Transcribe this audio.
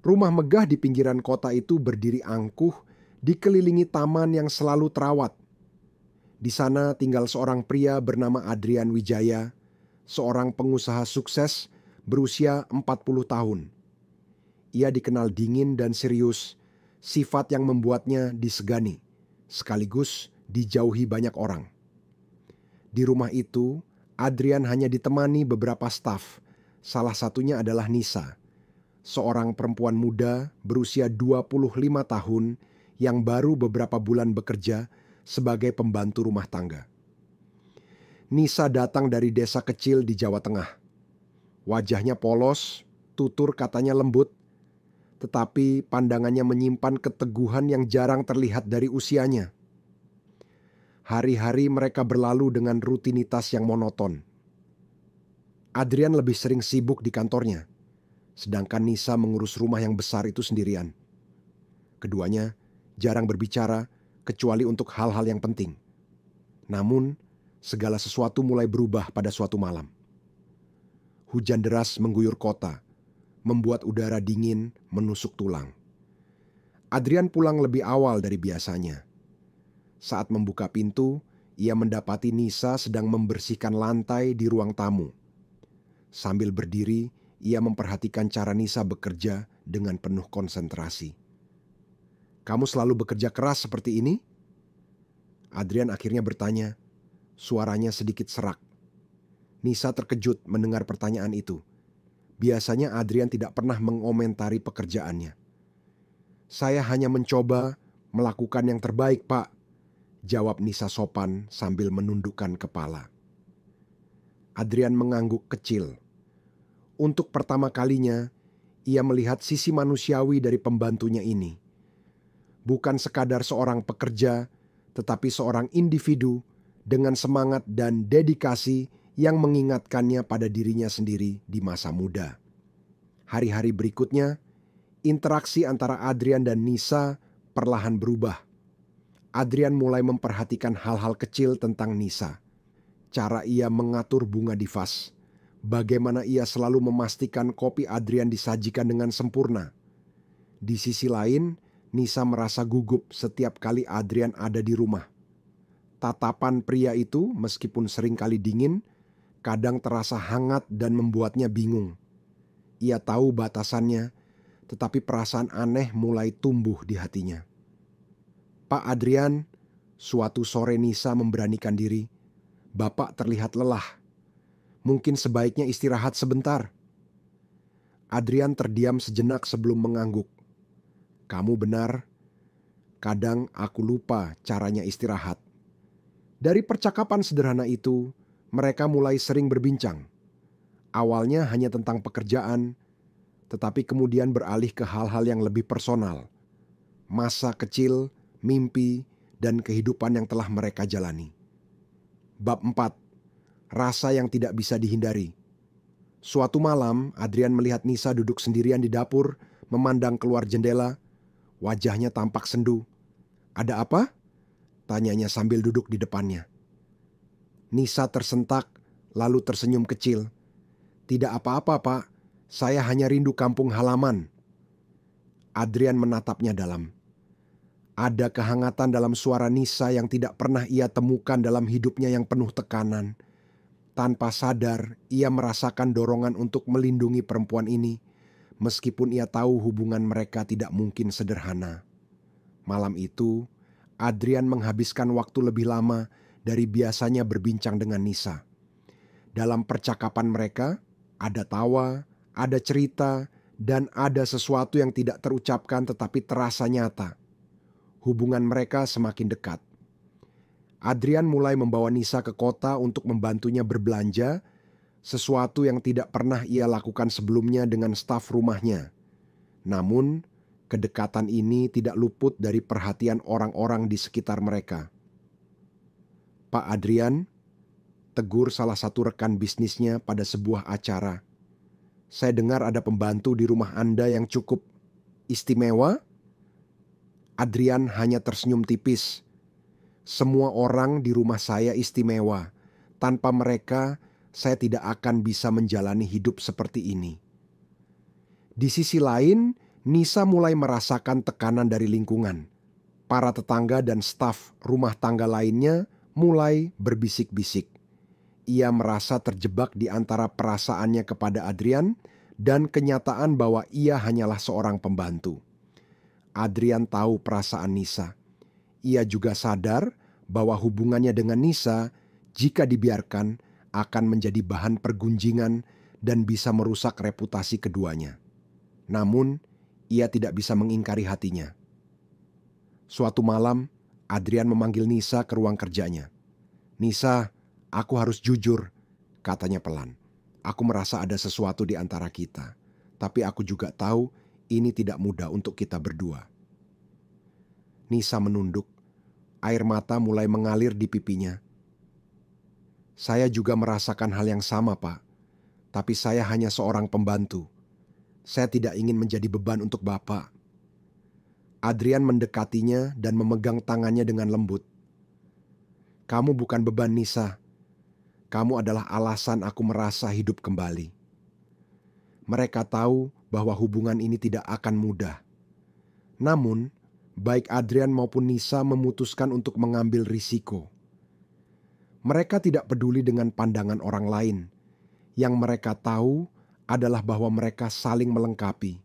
Rumah megah di pinggiran kota itu berdiri angkuh, dikelilingi taman yang selalu terawat. Di sana tinggal seorang pria bernama Adrian Wijaya, seorang pengusaha sukses berusia 40 tahun. Ia dikenal dingin dan serius, sifat yang membuatnya disegani, sekaligus dijauhi banyak orang. Di rumah itu, Adrian hanya ditemani beberapa staf. Salah satunya adalah Nisa, seorang perempuan muda berusia 25 tahun yang baru beberapa bulan bekerja sebagai pembantu rumah tangga. Nisa datang dari desa kecil di Jawa Tengah. Wajahnya polos, tutur katanya lembut, tetapi pandangannya menyimpan keteguhan yang jarang terlihat dari usianya. Hari-hari mereka berlalu dengan rutinitas yang monoton. Adrian lebih sering sibuk di kantornya, sedangkan Nisa mengurus rumah yang besar itu sendirian. Keduanya jarang berbicara kecuali untuk hal-hal yang penting. Namun, segala sesuatu mulai berubah pada suatu malam. Hujan deras mengguyur kota, membuat udara dingin menusuk tulang. Adrian pulang lebih awal dari biasanya. Saat membuka pintu, ia mendapati Nisa sedang membersihkan lantai di ruang tamu. Sambil berdiri, ia memperhatikan cara Nisa bekerja dengan penuh konsentrasi. "Kamu selalu bekerja keras seperti ini?" Adrian akhirnya bertanya, suaranya sedikit serak. Nisa terkejut mendengar pertanyaan itu. Biasanya Adrian tidak pernah mengomentari pekerjaannya. "Saya hanya mencoba melakukan yang terbaik, Pak," jawab Nisa sopan sambil menundukkan kepala. Adrian mengangguk kecil. Untuk pertama kalinya, ia melihat sisi manusiawi dari pembantunya ini. Bukan sekadar seorang pekerja, tetapi seorang individu dengan semangat dan dedikasi yang mengingatkannya pada dirinya sendiri di masa muda. Hari-hari berikutnya, interaksi antara Adrian dan Nisa perlahan berubah. Adrian mulai memperhatikan hal-hal kecil tentang Nisa. Cara ia mengatur bunga di vas, bagaimana ia selalu memastikan kopi Adrian disajikan dengan sempurna. Di sisi lain, Nisa merasa gugup setiap kali Adrian ada di rumah. Tatapan pria itu, meskipun sering kali dingin, kadang terasa hangat dan membuatnya bingung. Ia tahu batasannya, tetapi perasaan aneh mulai tumbuh di hatinya. "Pak Adrian," suatu sore Nisa memberanikan diri, "Bapak terlihat lelah. Mungkin sebaiknya istirahat sebentar." Adrian terdiam sejenak sebelum mengangguk. "Kamu benar, kadang aku lupa caranya istirahat." Dari percakapan sederhana itu, mereka mulai sering berbincang. Awalnya hanya tentang pekerjaan, tetapi kemudian beralih ke hal-hal yang lebih personal. Masa kecil, mimpi, dan kehidupan yang telah mereka jalani. Bab 4. Rasa yang tidak bisa dihindari. Suatu malam, Adrian melihat Nisa duduk sendirian di dapur, memandang keluar jendela. Wajahnya tampak sendu. "Ada apa?" tanyanya sambil duduk di depannya. Nisa tersentak, lalu tersenyum kecil. "Tidak apa-apa, Pak. Saya hanya rindu kampung halaman." Adrian menatapnya dalam. Ada kehangatan dalam suara Nisa yang tidak pernah ia temukan dalam hidupnya yang penuh tekanan. Tanpa sadar, ia merasakan dorongan untuk melindungi perempuan ini, meskipun ia tahu hubungan mereka tidak mungkin sederhana. Malam itu, Adrian menghabiskan waktu lebih lama dari biasanya berbincang dengan Nisa. Dalam percakapan mereka, ada tawa, ada cerita, dan ada sesuatu yang tidak terucapkan tetapi terasa nyata. Hubungan mereka semakin dekat. Adrian mulai membawa Nisa ke kota untuk membantunya berbelanja, sesuatu yang tidak pernah ia lakukan sebelumnya dengan staf rumahnya. Namun, kedekatan ini tidak luput dari perhatian orang-orang di sekitar mereka. "Pak Adrian," tegur salah satu rekan bisnisnya pada sebuah acara, "saya dengar ada pembantu di rumah Anda yang cukup istimewa?" Adrian hanya tersenyum tipis. "Semua orang di rumah saya istimewa. Tanpa mereka, saya tidak akan bisa menjalani hidup seperti ini." Di sisi lain, Nisa mulai merasakan tekanan dari lingkungan. Para tetangga dan staf rumah tangga lainnya mulai berbisik-bisik. Ia merasa terjebak di antara perasaannya kepada Adrian dan kenyataan bahwa ia hanyalah seorang pembantu. Adrian tahu perasaan Nisa. Ia juga sadar bahwa hubungannya dengan Nisa, jika dibiarkan, akan menjadi bahan pergunjingan dan bisa merusak reputasi keduanya. Namun, ia tidak bisa mengingkari hatinya. Suatu malam, Adrian memanggil Nisa ke ruang kerjanya. "Nisa, aku harus jujur," katanya pelan. "Aku merasa ada sesuatu di antara kita, tapi aku juga tahu ini tidak mudah untuk kita berdua." Nisa menunduk. Air mata mulai mengalir di pipinya. "Saya juga merasakan hal yang sama, Pak. Tapi saya hanya seorang pembantu. Saya tidak ingin menjadi beban untuk Bapak." Adrian mendekatinya dan memegang tangannya dengan lembut. "Kamu bukan beban, Nisa. Kamu adalah alasan aku merasa hidup kembali." Mereka tahu bahwa hubungan ini tidak akan mudah. Namun, baik Adrian maupun Nisa memutuskan untuk mengambil risiko. Mereka tidak peduli dengan pandangan orang lain. Yang mereka tahu adalah bahwa mereka saling melengkapi